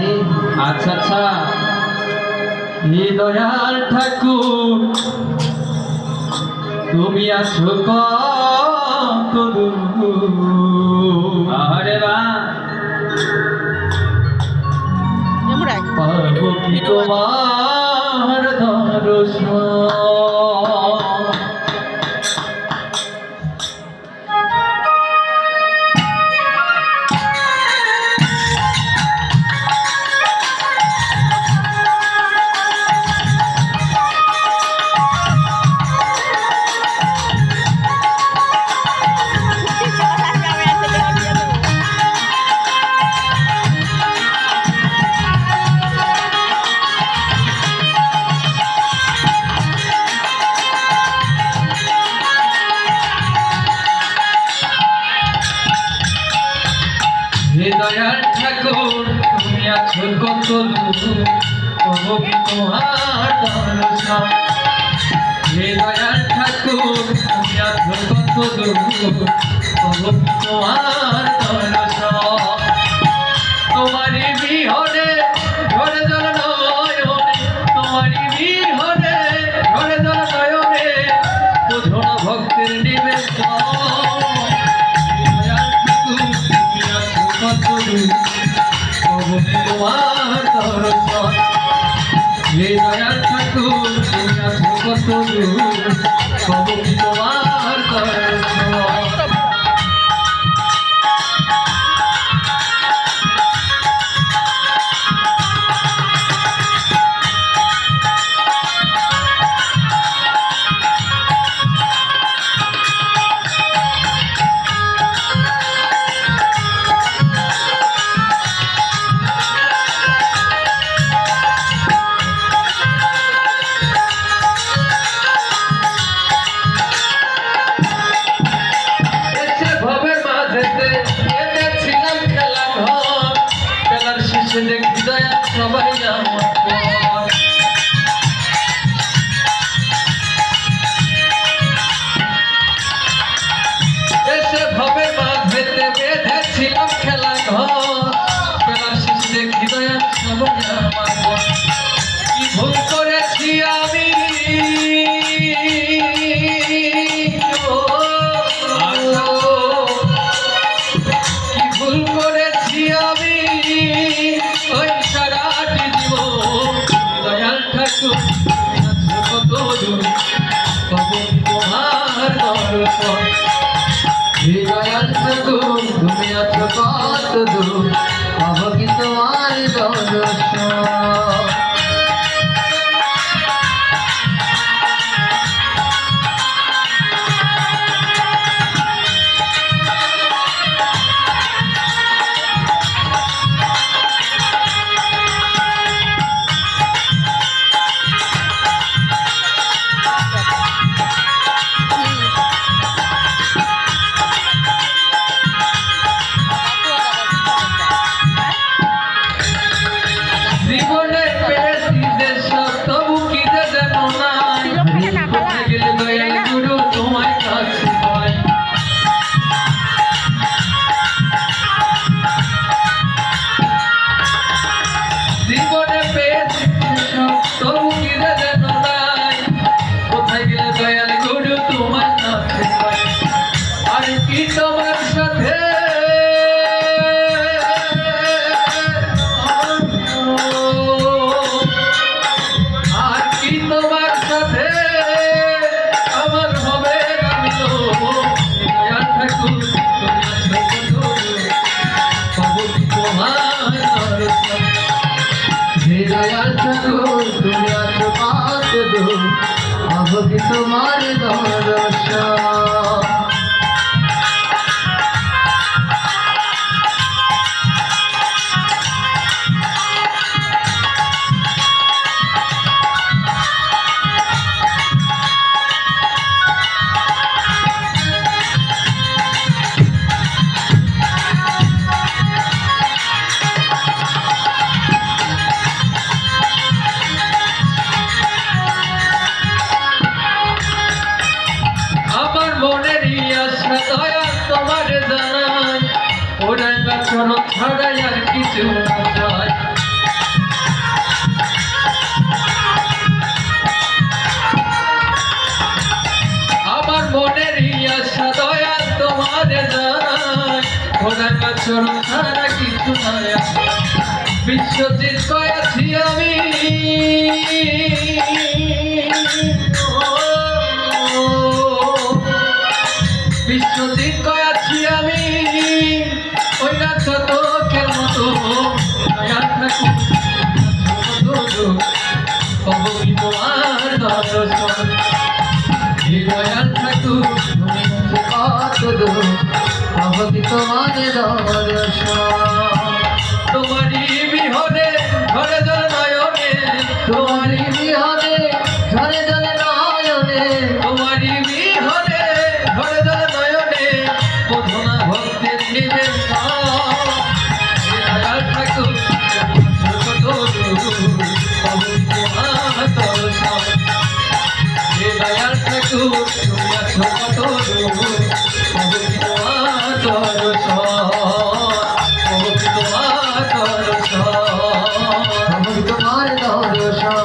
রে। আচ্ছা আচ্ছা, হে দয়াল ঠাকুর তুমি আছো কত দূর। আরে বা পাবো কি তোমার দর্শন। হে দয়াল ঠাকুর তুমি আছো কত দূর, পাবো কি তোমার দর্শন। হে দয়াল ঠাকুর তুমি আছো কত দূর, পাবো কি তোমার দর্শন। তোমারই বিহনে ঝরে জল নয়নে, তোমারই বিহনে ঝরে জল নয়নে, বোঝো না ভক্তের নিবেদন। তোমার দর্শন, হে দয়াল ঠাকুর তুমি আছো কত দূর, পাবো কি তোমার দর্শন। দেখি দয়া সবাই আমার পর, এসে ভবে মাঝেতে বেঁধেছিলাম খেলা ঘর, বেলার শেষে দেখি দয়া সবাই আমার পর। কি ভুল করেছি আমি, কি ভুল করেছি আমি, ওই সারাটি জীবন দয়াল ঠাকুর তুমি আছো কত দূর, পাবো তোমার দর্শন। হে দয়াল ঠাকুর তুমি আছো কত দূর, পাবো কি তোমার দর্শন। চরণ ছাড়া কিছু নাই বিশ্বজিৎ কয়েছি আমি বিশ্বজিৎ কয়েছি আমি ওই না চতকের মতো দয়াল ঠাকুর অবধি তোমার দর্শন হে দয়াল ঠাকুর তুমি কত দূর অবধি তোমার দর্শন তোমারই বিহনে ঝরে জল নয়নে তোমারই বিহনে ঝরে জল নয়নে তোমারই বিহনে ঝরে জল নয়নে বোধনা ভক্তের নিবেদন হে দয়াল ঠাকুর কত দূর অবধি তোমার দর্শন হে দয়াল ঠাকুর তুমি আছো কত দূর অবধি তোমার দর্শন অবধি তোমার দর্শন অবধি তোমার দর্শন